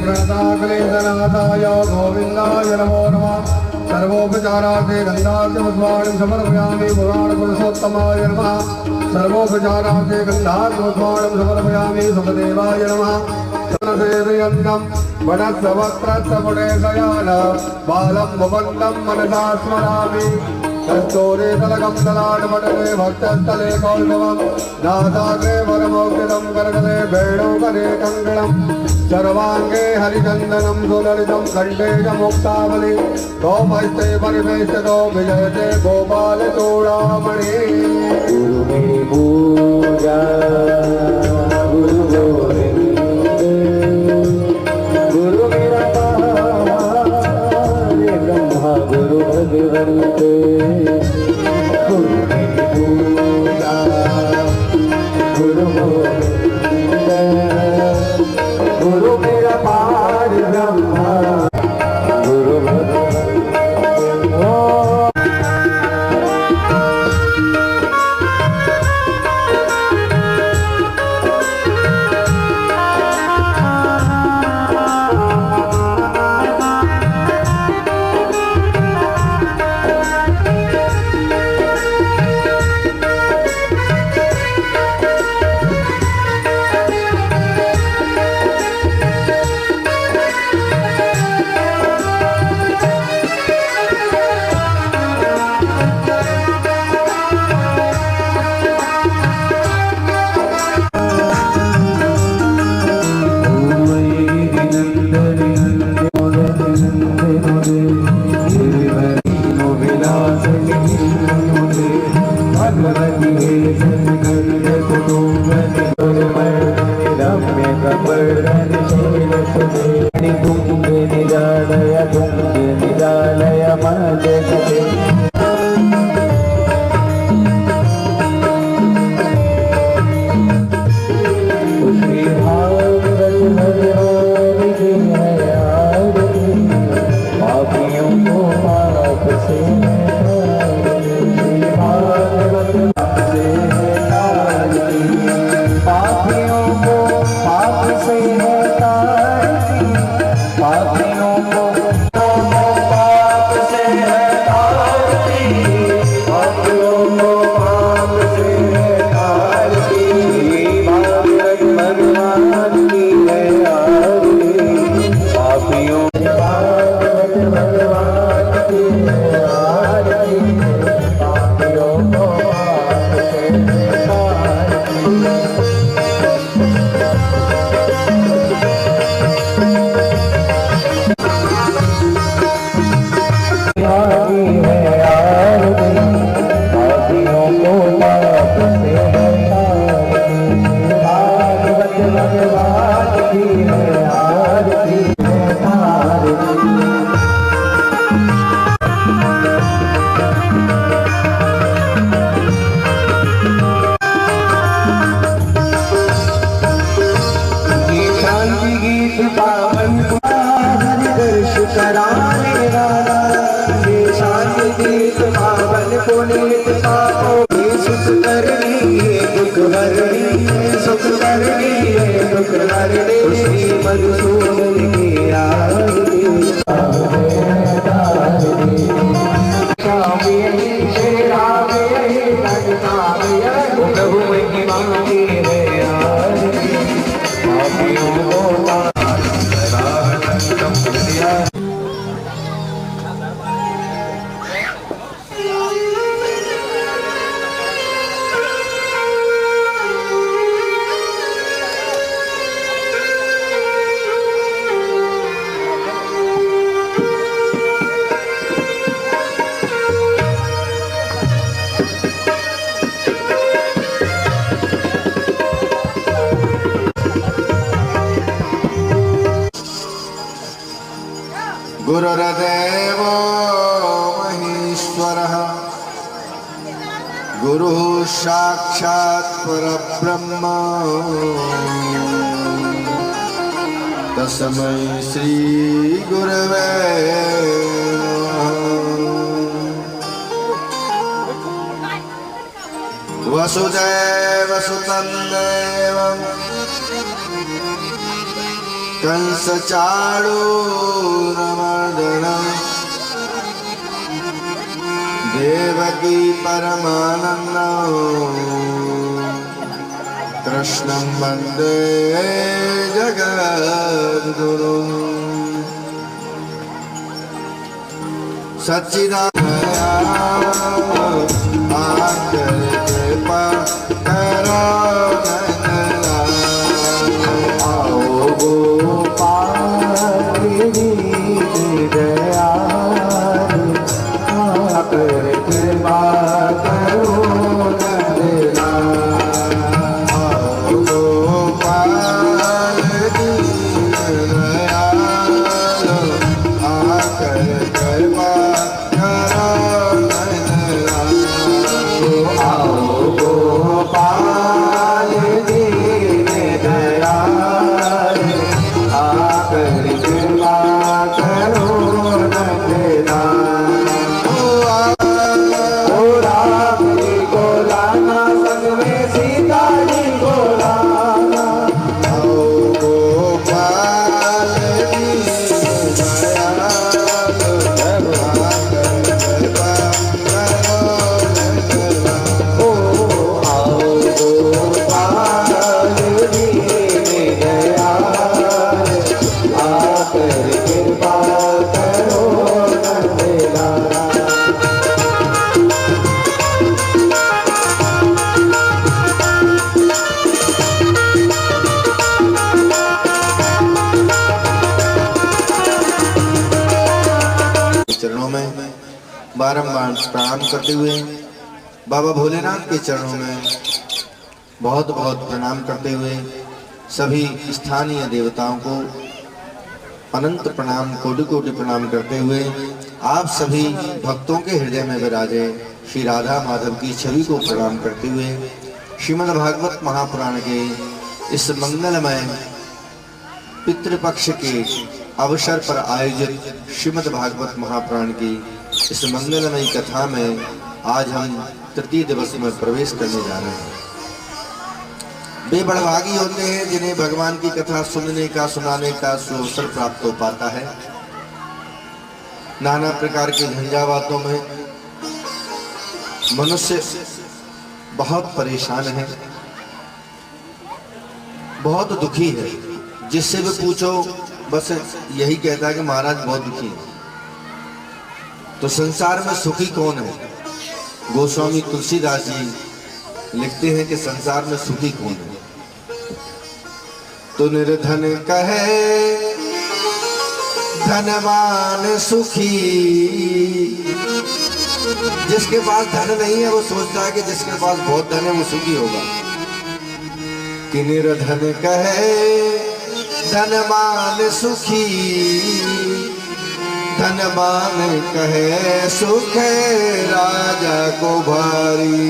प्रणताकलेशनाथाय गोविन्दाय नमो नमः। सर्वोपचारार्थे गन्धार्घ्यपुष्पाणि समर्पयामि पुराणपुरुषोत्तमाय नमः। सर्वोपचारार्थे गन्धार्घ्यपुष्पाणि समर्पयामि सुखदेवाय नमः। सेवयन्तं वनस्ववस्त्रस्तपुटेशयान बालं मुकुन्दं मनसा स्मरामि। कस्तूरे तलकं तलाटपटले भक्तस्थले कौस्तुभं नासाग्रे वरमौक्तिकं करतले वेणुकरे कङ्कणं सर्वाङ्गे हरिचन्दनं सुललितं कण्ठे च मुक्तावली गोमस्ते परिवेष्टितो विजयते गोपालचूडामणि। पूजा गुरु मेरा ब्रह्मा गुरु भगवन्ते गुरु गुरु मेरा पार ब्रह्मा गुरु गुरुर्देव महेश्वरः गुरुः साक्षात् परब्रह्म तस्मै श्री गुरवे वसुदेव सुतं देवं कंस चाणूरमर्दन देवकी परमानंद कृष्णं वन्दे जगद्गुरु सच्चिदानंद आकर कृपा करो आओ गोपाल दयाल आकर कृपा करो चरणों में बारंबार प्रणाम करते हुए बाबा भोलेनाथ के चरणों में बहुत बहुत प्रणाम करते हुए सभी स्थानीय देवताओं को अनंत प्रणाम कोटि कोटि प्रणाम करते हुए आप सभी भक्तों के हृदय में विराजे श्री राधा माधव की छवि को प्रणाम करते हुए श्रीमद् भागवत महापुराण के इस मंगलमय पितृपक्ष के अवसर पर आयोजित श्रीमद् भागवत महापुराण की इस मंगलमयी कथा में आज हम तृतीय दिवस में प्रवेश करने जा रहे हैं। वे बड़भागी होते हैं जिन्हें भगवान की कथा सुनने का सुनाने का सुअवसर प्राप्त हो पाता है। नाना प्रकार के झंझावातों में मनुष्य बहुत परेशान है, बहुत दुखी है। जिससे भी पूछो बस यही कहता है कि महाराज बहुत दुखी है। तो संसार में सुखी कौन है? गोस्वामी तुलसीदास जी लिखते हैं कि संसार में सुखी कौन है? तो निर्धन कहे धनवान सुखी। जिसके पास धन नहीं है वो सोचता है कि जिसके पास बहुत धन है वो सुखी होगा। कि निर्धन कहे धनवान सुखी, धनवान कहे सुख राजा को भारी।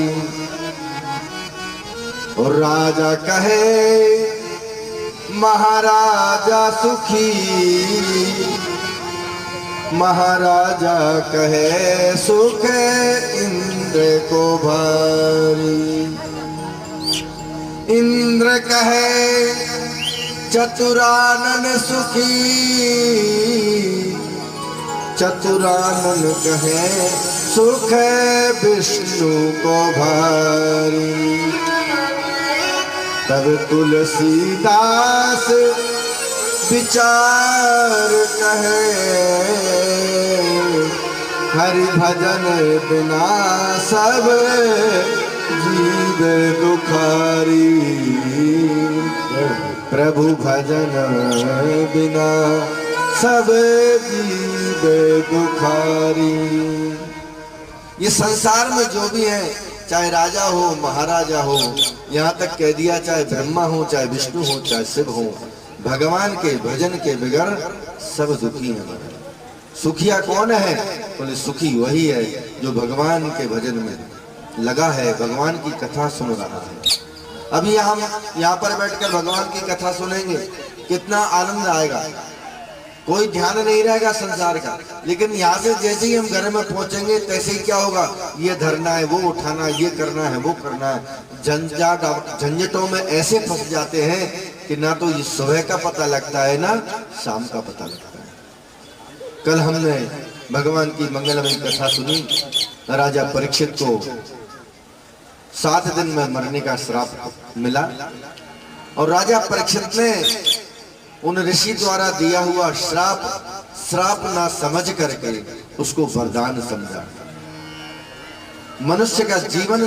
और राजा कहे महाराजा सुखी, महाराजा कहे सुख इंद्र को भारी। इंद्र कहे चतुरानन सुखी, चतुरानन कहे सुख विष्णु को भारी। तब तुलसीदास विचार कहे हरि भजन बिना सब जीव दुखारी। प्रभु भजन बिना सब जीव दुखारी। ये संसार में जो भी है, चाहे राजा हो महाराजा हो, यहाँ तक कह दिया चाहे ब्रह्मा हो चाहे विष्णु हो चाहे शिव हो, भगवान के भजन के बगैर सब दुखी हैं। सुखिया कौन है? बोले सुखी वही है जो भगवान के भजन में लगा है, भगवान की कथा सुन रहा है। अभी हम यहाँ पर बैठकर भगवान की कथा सुनेंगे, कितना आनंद आएगा। कोई ध्यान नहीं रहेगा संसार का। लेकिन यहाँ से जैसे ही हम घर में पहुंचेंगे तैसे ही क्या होगा, ये धरना है, वो उठाना, ये करना है, वो करना है। झंझटों में ऐसे फंस जाते हैं कि ना तो ये सुबह का पता लगता है ना शाम का पता लगता है। कल हमने भगवान की मंगलमयी कथा सुनी। राजा परीक्षित को 7 दिन में मरने का श्राप मिला और राजा परीक्षित ने उन ऋषि द्वारा दिया हुआ श्राप ना समझ करके उसको वरदान समझा। मनुष्य का जीवन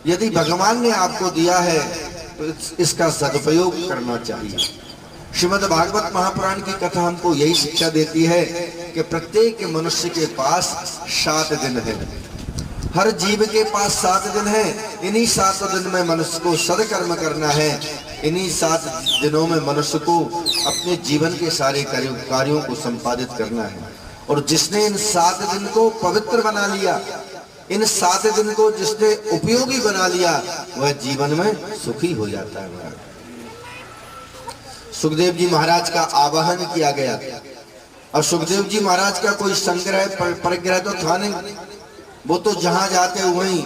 यदि भगवान ने आपको दिया है तो इसका सदुपयोग करना चाहिए। श्रीमद् भागवत महापुराण की कथा हमको यही शिक्षा देती है कि प्रत्येक मनुष्य के पास 7 दिन है। हर जीव के पास 7 दिन है। इन्हीं 7 दिन में मनुष्य को सदकर्म करना है। इन्हीं 7 दिनों में मनुष्य को अपने जीवन के सारे कार्यों को संपादित करना है। और जिसने इन 7 दिन को पवित्र बना लिया, इन 7 दिन को जिसने उपयोगी बना लिया, वह जीवन में सुखी हो जाता है। महाराज सुखदेव जी महाराज का आवाहन किया गया और सुखदेव जी महाराज का कोई संग्रह परिग्रह तो था नहीं। वो तो जहां जाते वहीं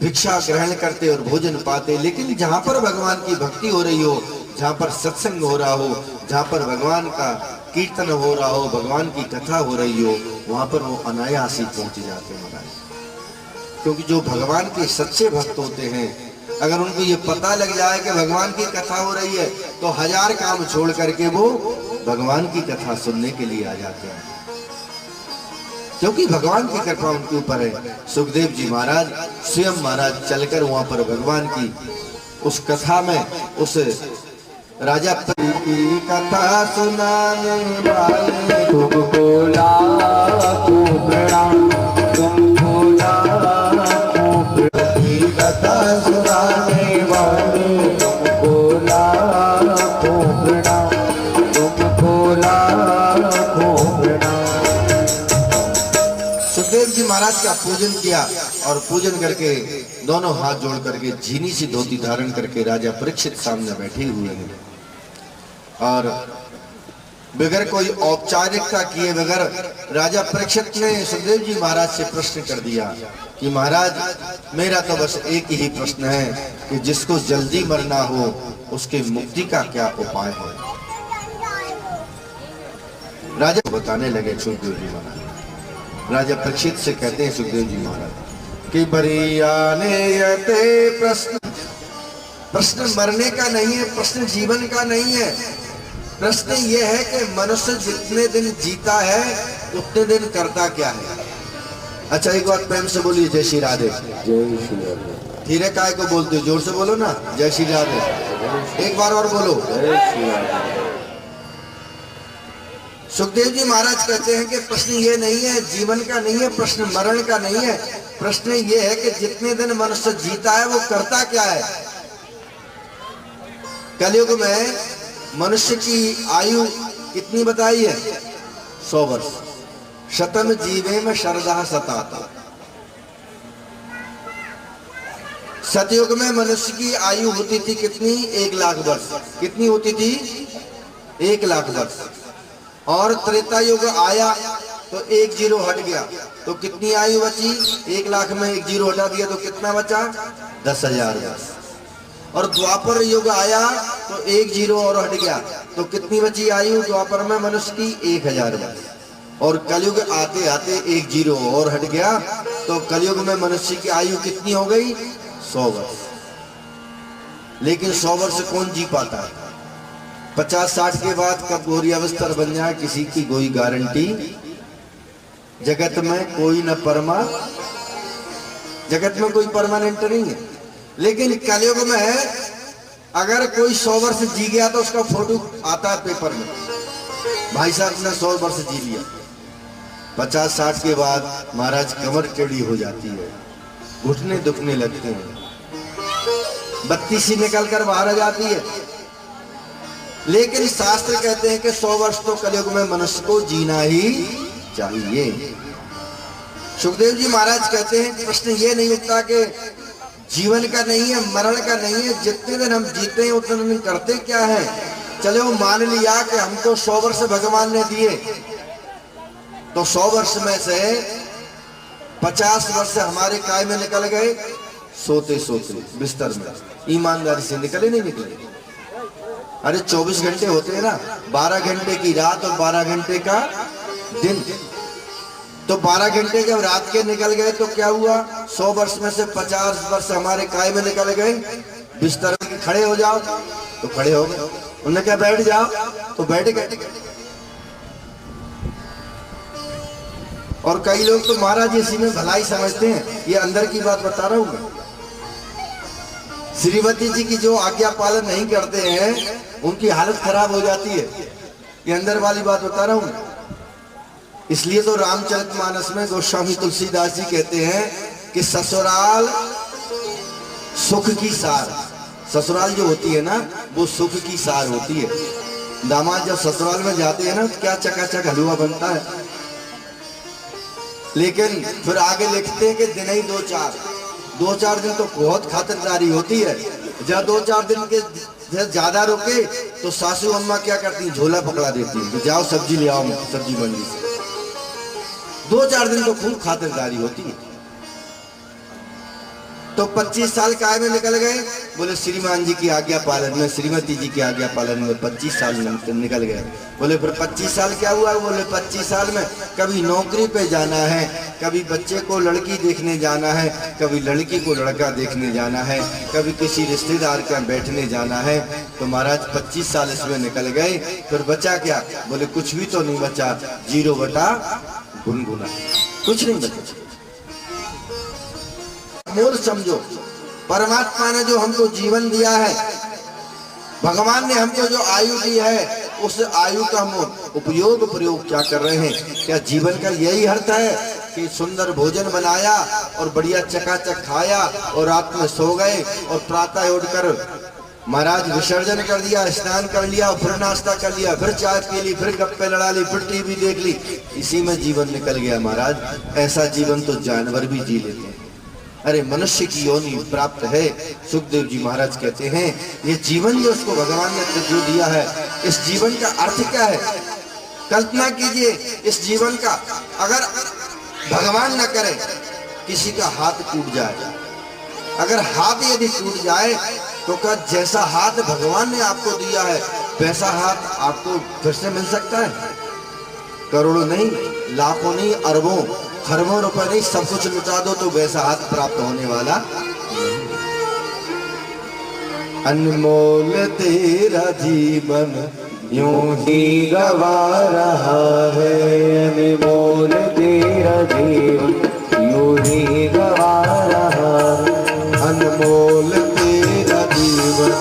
भिक्षा ग्रहण करते और भोजन पाते। लेकिन जहां पर भगवान की भक्ति हो रही हो, जहां पर सत्संग हो रहा हो, जहां पर भगवान का कीर्तन हो रहा हो, भगवान की कथा हो रही हो, वहां पर वो अनायास ही पहुंच जाते हैं। क्योंकि जो भगवान के सच्चे भक्त होते हैं, अगर उनको ये पता लग जाए कि भगवान की कथा हो रही है तो 1000 काम छोड़ करके वो भगवान की कथा सुनने के लिए आ जाते हैं, क्योंकि भगवान की कृपा उनके ऊपर है। सुखदेव जी महाराज स्वयं महाराज चलकर वहां पर भगवान की उस कथा में उस राजा की कथा सुनाने वाले तुमको लाखों प्रणाम, तुमको लाखों कथा सुनाने वाले, तुमको लाखों प्रणाम, तुमको लाखों प्रणाम। सुखदेव जी महाराज का पूजन किया और पूजन करके दोनों हाथ जोड़ करके झीनी सी धोती धारण करके राजा परीक्षित सामने बैठे हुए हैं और बगैर कोई औपचारिकता किए बगैर राजा परीक्षित ने सुखदेव जी महाराज से प्रश्न कर दिया कि महाराज, मेरा तो बस एक ही प्रश्न है कि जिसको जल्दी मरना हो उसके मुक्ति का क्या उपाय है। राजा बताने लगे सुखदेव जी महाराज। राजा परीक्षित से कहते हैं सुखदेव जी महाराज कि बरियाने यते प्रश्न मरने का नहीं है, प्रश्न जीवन का नहीं है। प्रश्न ये है कि मनुष्य जितने दिन जीता है उतने दिन करता क्या है। अच्छा एक बात प्रेम से बोलिए, जय श्री राधे। जय श्री राधे। धीरे काय को बोलते हो, जोर से बोलो ना, जय श्री राधे। एक बार और बोलो, जय श्री राधे। सुखदेव जी महाराज कहते हैं कि प्रश्न ये नहीं है जीवन का नहीं है, प्रश्न मरण का नहीं है। प्रश्न ये है कि जितने दिन मनुष्य जीता है वो करता क्या है। कलयुग में मनुष्य की आयु कितनी बताई है? 100 वर्ष। शतम जीवे में शरदा सताता। सतयुग में मनुष्य की आयु होती थी कितनी? 1 लाख वर्ष। कितनी होती थी? 1 लाख वर्ष। और त्रेता युग आया तो 1 जीरो हट गया तो कितनी आयु बची? 1 लाख में 1 जीरो हटा दिया तो कितना बचा? 10,000 वर्ष। और द्वापर युग आया तो 1 जीरो और हट गया तो कितनी बची आयु द्वापर में मनुष्य की? 1000 वर्ष। और कलयुग आते आते 1 जीरो और हट गया तो कलयुग में मनुष्य की आयु कितनी हो गई? 100 वर्ष। लेकिन 100 वर्ष कौन जी पाता है? 50-60 के बाद कब गोरी अवस्था बन जाए किसी की कोई गारंटी जगत में कोई न परमा, जगत में कोई परमानेंट नहीं है। लेकिन कलयुग में अगर कोई 100 वर्ष जी गया तो उसका फोटो आता है पेपर में, भाई साहब ने 100 वर्ष जी लिया। 50-60 के बाद महाराज कमर टेढ़ी हो जाती है, घुटने दुखने लगते हैं, बत्ती सी निकल कर बाहर आ जाती है। लेकिन शास्त्र कहते हैं कि 100 वर्ष तो कलयुग में मनुष्य को जीना ही चाहिए। सुखदेव जी महाराज कहते हैं प्रश्न ये नहीं उठता कि जीवन का नहीं है, मरण का नहीं है, जितने दिन हम जीते हैं उतने दिन करते क्या है। चले वो मान लिया कि हमको 100 वर्ष भगवान ने दिए तो 100 वर्ष में से 50 वर्ष हमारे काय में निकल गए, सोते सोते बिस्तर में। ईमानदारी से निकले नहीं निकले? अरे 24 घंटे होते हैं ना, 12 घंटे की रात और 12 घंटे का दिन। तो 12 घंटे जब रात के निकल गए तो क्या हुआ, 100 वर्ष में से 50 वर्ष हमारे काय में निकल गए। बिस्तर में खड़े हो जाओ तो खड़े हो गए, उन्होंने क्या बैठ जाओ तो बैठ गए। और कई लोग तो महाराज इसी में भलाई समझते हैं, ये अंदर की बात बता रहा हूं मैं। श्रीमती जी की जो आज्ञा पालन नहीं करते हैं उनकी हालत खराब हो जाती है, ये अंदर वाली बात बता रहा हूं। इसलिए तो रामचरितमानस में गोस्वामी तुलसीदास जी कहते हैं कि ससुराल सुख की सार, ससुराल जो होती है ना वो सुख की सार होती है। दामाद जब ससुराल में जाते हैं ना तो क्या चकाचक हलवा बनता है, लेकिन फिर आगे लिखते हैं कि दिन ही 2-4 दिन तो बहुत खातिरदारी होती है। जब 2-4 दिन के ज्यादा रुके तो सासू अम्मा क्या करती हैं, झोला पकड़ा देती हैं कि जाओ सब्जी ले आओ सब्जी मंडी से। 2-4 दिन तो खूब खातिरदारी होती है। तो 25 साल काय में निकल गए, बोले श्रीमान जी की आज्ञा पालन में, श्रीमती जी की आज्ञा पालन में 25 साल निकल गए। बोले फिर 25 साल क्या हुआ, बोले 25 साल में कभी नौकरी पे जाना है, कभी बच्चे को लड़की देखने जाना है, कभी लड़की को लड़का देखने जाना है, कभी किसी रिश्तेदार के यहाँ बैठने जाना है। तो महाराज 25 साल इसमें निकल गए, फिर बचा क्या, बोले कुछ भी तो नहीं बचा, 0 बटा गुनगुना, कुछ नहीं बचा। मूल समझो, परमात्मा ने जो हमको जीवन दिया है, भगवान ने हमको जो आयु दी है, उस आयु का हम उपयोग प्रयोग क्या कर रहे हैं। क्या जीवन का यही अर्थ है कि सुंदर भोजन बनाया और बढ़िया चकाचक खाया और रात में सो गए और प्रातः उठकर महाराज विसर्जन कर दिया, स्नान कर लिया, फिर नाश्ता कर लिया, फिर चाय पी ली, फिर गप्पे लड़ा ली, फिर टीवी देख ली, इसी में जीवन निकल गया। महाराज ऐसा जीवन तो जानवर भी जी लेते हैं। अरे मनुष्य की योनि प्राप्त है। सुखदेव जी महाराज कहते हैं ये जीवन जो उसको भगवान ने जो दिया है, इस जीवन का अर्थ क्या है। कल्पना कीजिए इस जीवन का, अगर भगवान न करे किसी का हाथ टूट जाए, अगर हाथ यदि टूट जाए तो क्या जैसा हाथ भगवान ने आपको दिया है वैसा हाथ आपको फिर से मिल सकता है। करोड़ों नहीं, लाखों नहीं, अरबों खरबों रुपए नहीं, सब कुछ लुटा दो तो वैसा हाथ प्राप्त होने वाला। अनमोल तेरा जीवन यूं ही गवा रहा है, अनमोल तेरा जीवन यूं ही गवा रहा है, अनमोल तेरा जीवन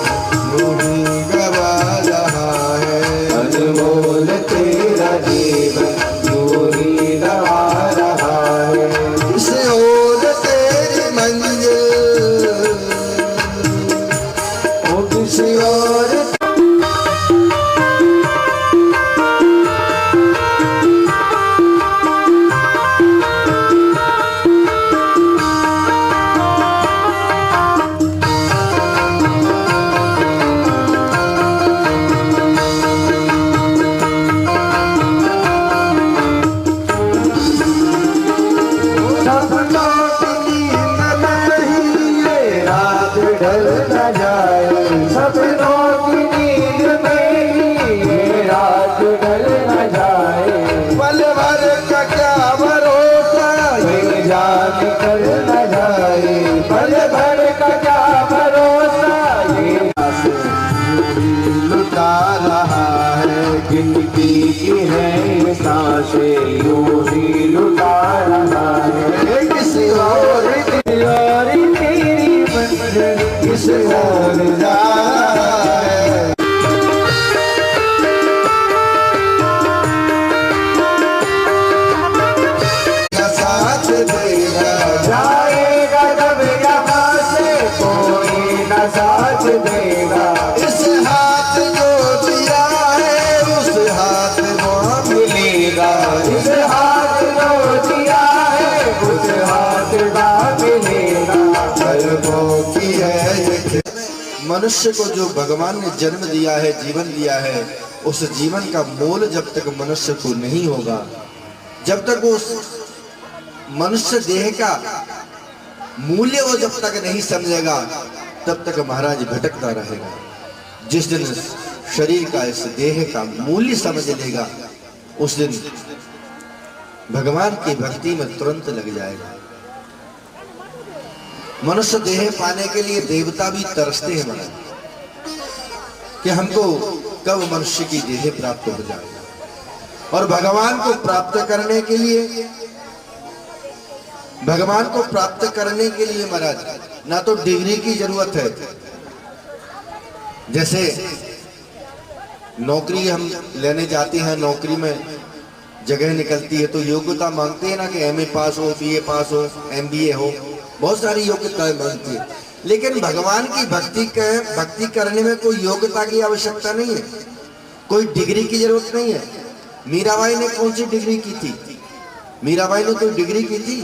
यूं ही गवा रहा है, अनमोल तेरा जीवन यूं ही गवा रहा है। किसी और तेरी मंजिल वो किसी और मनुष्य को जो भगवान ने जन्म दिया है, जीवन दिया है, उस जीवन का मोल जब तक मनुष्य को नहीं होगा, जब तक उस मनुष्य देह का मूल्य वो जब तक नहीं समझेगा, तब तक महाराज भटकता रहेगा। जिस दिन शरीर का, इस देह का मूल्य समझ लेगा, उस दिन भगवान की भक्ति में तुरंत लग जाएगा। मनुष्य देह पाने के लिए देवता भी तरसते हैं महाराज कि हमको कब मनुष्य की देह प्राप्त हो जाए। और भगवान को प्राप्त करने के लिए, भगवान को प्राप्त करने के लिए महाराज ना तो डिग्री की जरूरत है, जैसे नौकरी हम लेने जाते हैं, नौकरी में जगह निकलती है तो योग्यता मांगते हैं ना कि एमए पास हो, बीए पास हो, एमबीए हो, बहुत सारी योग्यताएं मांगती है। लेकिन भगवान की भक्ति करने में कोई योग्यता की आवश्यकता नहीं है, कोई डिग्री की जरूरत नहीं है। मीराबाई ने कौन सी डिग्री की थी? मीराबाई ने कोई डिग्री की थी?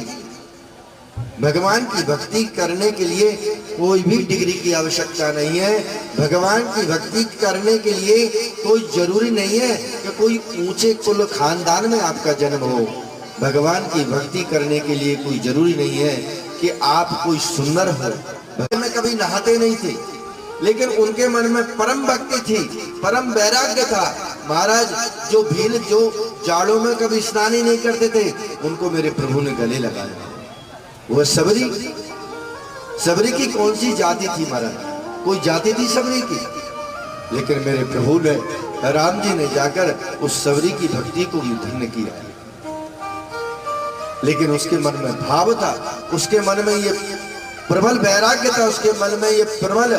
भगवान की भक्ति करने के लिए कोई भी डिग्री की आवश्यकता नहीं है। भगवान की भक्ति करने के लिए कोई जरूरी नहीं है कि कोई ऊंचे कुल खानदान में आपका जन्म हो। भगवान की भक्ति करने के लिए कोई जरूरी नहीं है कि आप कोई सुंदर हो। भगवान में कभी नहाते नहीं थे, लेकिन उनके मन में परम भक्ति थी, परम वैराग्य था। महाराज जो भील, जो जाड़ों में कभी स्नान ही नहीं करते थे, उनको मेरे प्रभु ने गले लगाया। वह सबरी, सबरी की कौन सी जाति थी महाराज? कोई जाति थी सबरी की? लेकिन मेरे प्रभु ने, राम जी ने जाकर उस सबरी की भक्ति को भी धन्य किया। लेकिन उसके मन में भाव था, उसके मन में ये प्रबल वैराग्य था, उसके मन में ये प्रबल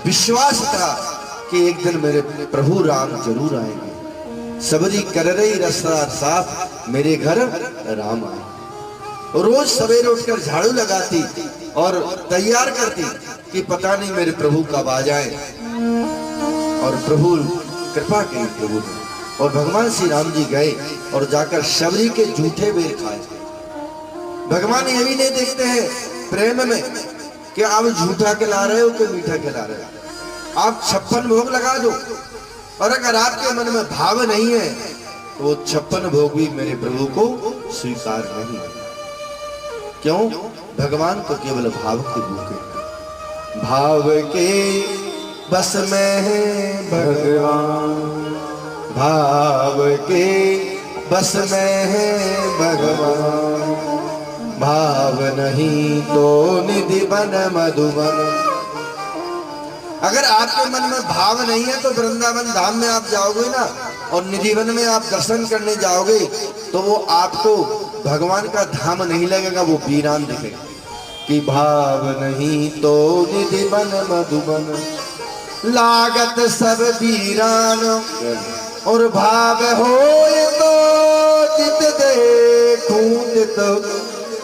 विश्वास था कि एक दिन मेरे प्रभु राम जरूर आएंगे। सबरी कर रही रास्ता साफ, मेरे घर राम आए। रोज सवेरे उठकर झाड़ू लगाती और तैयार करती कि पता नहीं मेरे प्रभु कब आ जाए। और प्रभु कृपा की प्रभु ने, और भगवान श्री राम जी गए और जाकर शबरी के जूठे बेर खाए। भगवान ये भी नहीं देखते हैं प्रेम में कि आप झूठा खिला रहे हो कि मीठा खिला रहे हो। आप 56 भोग लगा दो, और अगर आपके मन में भाव नहीं है तो वो 56 भोग भी मेरे प्रभु को स्वीकार नहीं है। क्यों? भगवान तो केवल भाव के भूखे, भाव के बस में है भगवान, भाव के बस में है भगवान, भाव नहीं तो निधि बन मधुबन। अगर आपके मन में भाव नहीं है तो वृंदावन धाम में आप जाओगे ना, और निधिवन में आप दर्शन करने जाओगे तो वो आपको भगवान का धाम नहीं लगेगा, वो वीरान दिखेगा। कि भाव नहीं तो निधि बन मधुबन, लागत सब वीरान, और भाव हो तो चित देखूं चित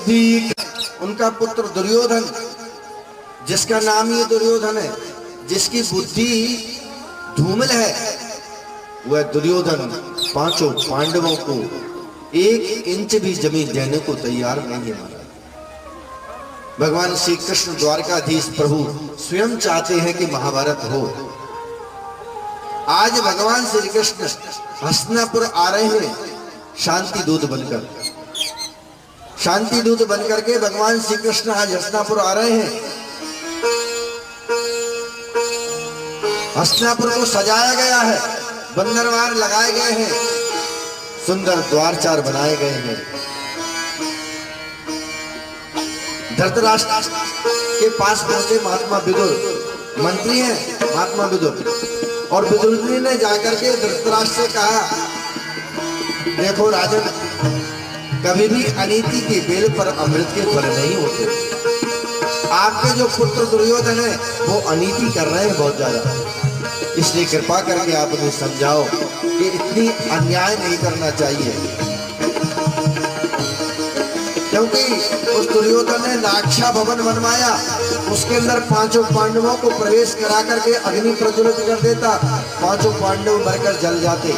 दीख। उनका पुत्र दुर्योधन, जिसका नाम ये दुर्योधन है, जिसकी बुद्धि धूमिल है, वह दुर्योधन पांचों पांडवों को 1 इंच भी जमीन देने को तैयार नहीं है। भगवान श्री कृष्ण द्वारकाधीश प्रभु स्वयं चाहते हैं कि महाभारत हो। आज भगवान श्री कृष्ण हस्तिनापुर आ रहे हैं शांति दूत बनकर। शांति दूत बनकर के भगवान श्री कृष्ण आज हस्तिनापुर आ रहे हैं। हस्तिनापुर को सजाया गया है, बंदरवार लगाए गए हैं, सुंदर द्वार चार बनाए गए हैं। धृतराष्ट्र के पास पहुंचे महात्मा विदुर, मंत्री हैं महात्मा विदुर, और विदुर जी ने जाकर के धृतराष्ट्र से कहा, देखो राजन, कभी भी अनीति की बेल पर अमृत के फल नहीं होते। आपके जो पुत्र दुर्योधन है वो अनीति कर रहे हैं बहुत ज्यादा, इसलिए कृपा करके आप उन्हें समझाओ कि इतनी अन्याय नहीं करना चाहिए। क्योंकि उस दुर्योधन ने लाक्षा भवन बनवाया, उसके अंदर पांचों पांडवों को प्रवेश करा करके अग्नि प्रज्वलित कर देता, पांचों पांडव मरकर जल जाते।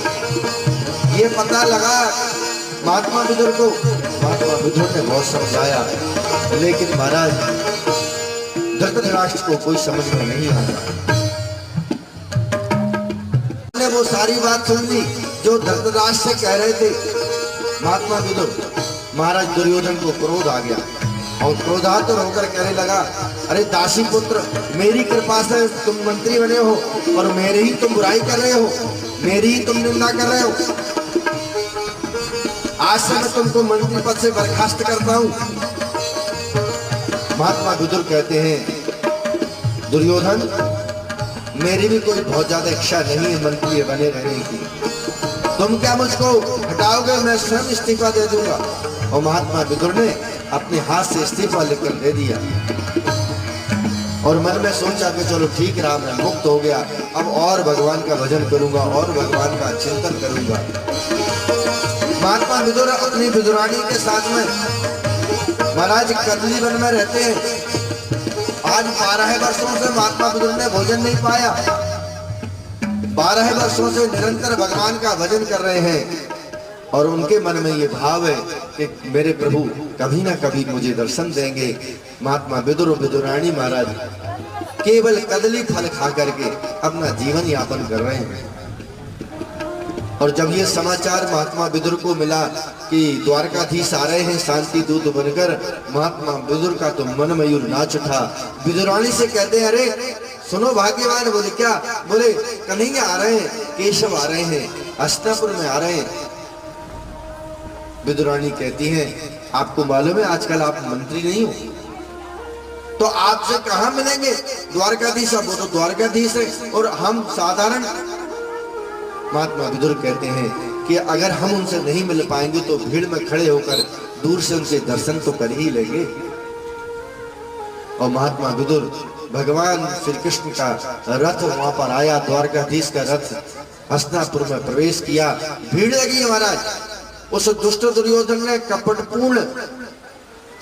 ये पता लगा महात्मा विदुर को, महात्मा विदुर ने बहुत समझाया, लेकिन महाराज धृतराष्ट्र को कोई समझ में नहीं आता। ने वो सारी बात सुन ली जो धृतराष्ट्र से कह रहे थे महात्मा विदुर। महाराज दुर्योधन को क्रोध आ गया, और क्रोधातुर होकर कहने लगा, अरे दासी पुत्र, मेरी कृपा से तुम मंत्री बने हो और मेरे ही तुम बुराई कर रहे हो, मेरी ही तुम निंदा कर रहे हो। आज से मैं तुमको मंत्री पद से बर्खास्त करता हूं। महात्मा विदुर कहते हैं, दुर्योधन, मेरी भी कोई बहुत ज्यादा इच्छा नहीं है मंत्री बने रहने की। तुम क्या मुझको हटाओगे, मैं स्वयं इस्तीफा दे दूंगा। और महात्मा विदुर ने अपने हाथ से इस्तीफा लेकर दे दिया और मन में सोचा कि चलो ठीक रहा, मैं मुक्त हो गया, अब और भगवान का भजन करूंगा और भगवान का चिंतन करूंगा। महात्मा विदुर अपनी विदुरानी के साथ में महाराज कदली वन में रहते हैं। आज 12 वर्षों से महात्मा विदुर ने भोजन नहीं पाया। 12 वर्षों से निरंतर भगवान का भजन कर रहे हैं और उनके मन में ये भाव है कि मेरे प्रभु कभी ना कभी मुझे दर्शन देंगे। महात्मा विदुर और विदुरानी महाराज केवल कदली फल खा करके अपना जीवन यापन कर रहे हैं। और जब ये समाचार महात्मा विदुर को मिला कि द्वारकाधीश आ रहे हैं शांति दूत बनकर, महात्मा विदुर का तो मन मयूर नाच उठा। विदुरानी से कहते हैं, अरे सुनो भाग्यवान। बोले क्या? बोले कन्हैया आ रहे हैं, केशव आ रहे हैं, हस्तिनापुर में आ रहे हैं। विदुरानी कहती हैं, आपको मालूम है आजकल आप मंत्री नहीं हो, तो आपसे कहां मिलेंगे द्वारकाधीश? अब वो तो द्वारकाधीश है और हम साधारण। महात्मा विदुर कहते हैं कि अगर हम उनसे नहीं मिल पाएंगे तो भीड़ में खड़े होकर दूर से उनसे दर्शन तो कर ही लेंगे। और महात्मा विदुर भगवान श्री कृष्ण का रथ वहां पर आया, द्वारकाधीश का रथ हस्तिनापुर में प्रवेश किया। भीड़ लगी महाराज। उस दुष्ट दुर्योधन ने कपटपूर्ण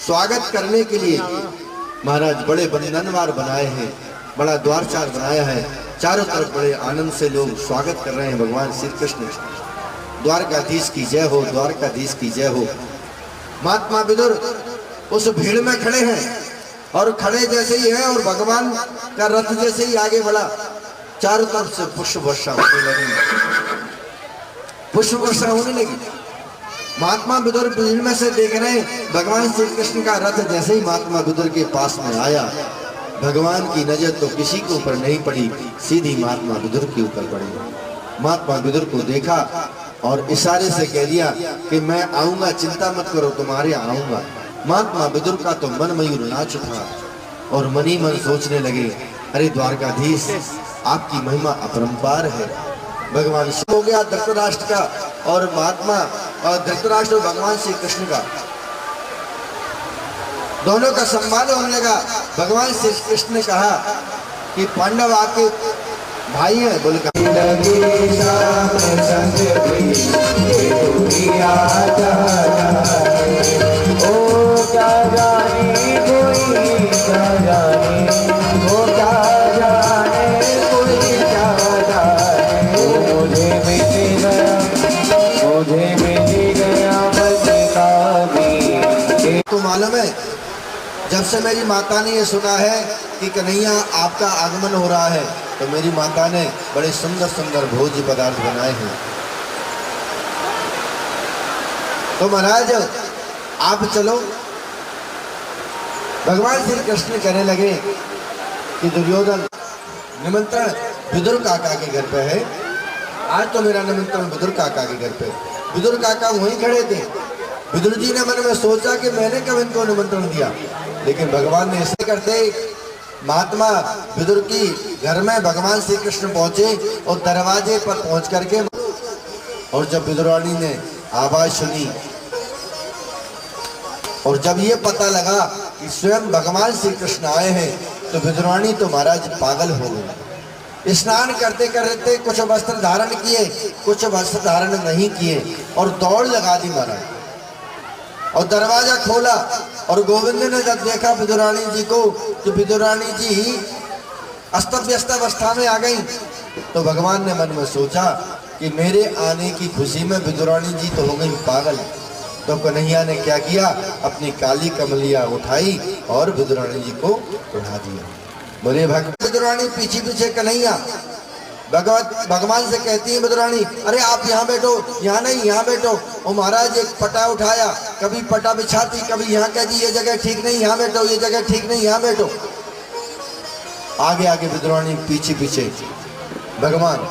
स्वागत करने के लिए महाराज बड़े बंधनवार बनाए हैं, बड़ा द्वारचार बनाया है। चारों तरफ बड़े आनंद से लोग स्वागत कर रहे हैं भगवान श्री कृष्ण। द्वारकाधीश की जय हो, द्वारकाधीश की जय हो। महात्मा विदुर उस भीड़ में खड़े हैं और खड़े जैसे ही है और भगवान का रथ जैसे ही आगे बढ़ा, चारों तरफ से पुष्प वर्षा होने लगी, पुष्प वर्षा होने लगी। महात्मा विदुर भीड़ में से देख रहे हैं, भगवान श्री कृष्ण का रथ जैसे ही महात्मा विदुर के पास में आया, भगवान की नजर तो किसी के ऊपर नहीं पड़ी, सीधी महात्मा विदुर के ऊपर पड़ी। महात्मा विदुर को देखा और इशारे से कह दिया कि मैं आऊंगा, चिंता मत करो, तुम्हारे आऊंगा। महात्मा विदुर का तो मन मयूर नाच उठा और मनी मन सोचने लगे, अरे द्वारकाधीश, आपकी महिमा अपरंपार है। भगवान हो गया धृतराष्ट्र का और महात्मा और धृतराष्ट्र और भगवान श्री कृष्ण का दोनों का सम्मान होने लगा। भगवान श्री कृष्ण ने कहा कि पांडव आपके भाई हैं। बोले तो मालूम है, जब से मेरी माता ने ये सुना है कि कन्हैया आपका आगमन हो रहा है, तो मेरी माता ने बड़े सुंदर सुंदर भोज्य पदार्थ बनाए हैं। तो महाराज आप चलो। भगवान श्री कृष्ण कहने लगे कि दुर्योधन, निमंत्रण विदुर काका के घर पे है, आज तो मेरा निमंत्रण विदुर काका के घर पे। विदुर काका वहीं खड़े थे। विदुर जी ने मन में सोचा कि मैंने कब इनको निमंत्रण दिया, लेकिन भगवान ने ऐसे करते महात्मा विदुर की घर में भगवान श्री कृष्ण पहुंचे और दरवाजे पर पहुंच करके, और जब विदुरानी ने आवाज सुनी और जब ये पता लगा कि स्वयं भगवान श्री कृष्ण आए हैं, तो विदुरानी तो महाराज पागल हो गई। स्नान करते करते कुछ वस्त्र धारण किए, कुछ वस्त्र धारण नहीं किए और दौड़ लगा दी महाराज। और दरवाजा खोला और गोविंद ने जब देखा विदुरानी जी को, तो विदुरानी जी अस्त व्यस्त अवस्था में आ गई। तो भगवान ने मन में सोचा कि मेरे आने की खुशी में विदुरानी जी तो हो गई पागल। तो कन्हैया ने क्या किया, अपनी काली कमलिया उठाई और विदुरानी जी को उठा दिया। बोले भक्त विदुरानी पीछे पीछे कन्हैया। भगवान से कहती है विदुरानी, अरे आप यहाँ बैठो, यहाँ नहीं यहाँ बैठो। और महाराज एक पटा उठाया, कभी पटा बिछाती, कभी यहाँ कहती ये जगह ठीक नहीं यहाँ बैठो, ये जगह ठीक नहीं यहाँ बैठो। आगे आगे विदुरानी, पीछे पीछे भगवान,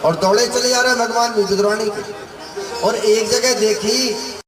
और दौड़े चले जा रहे हैं भगवान भी विदुरानी के। और एक जगह देखी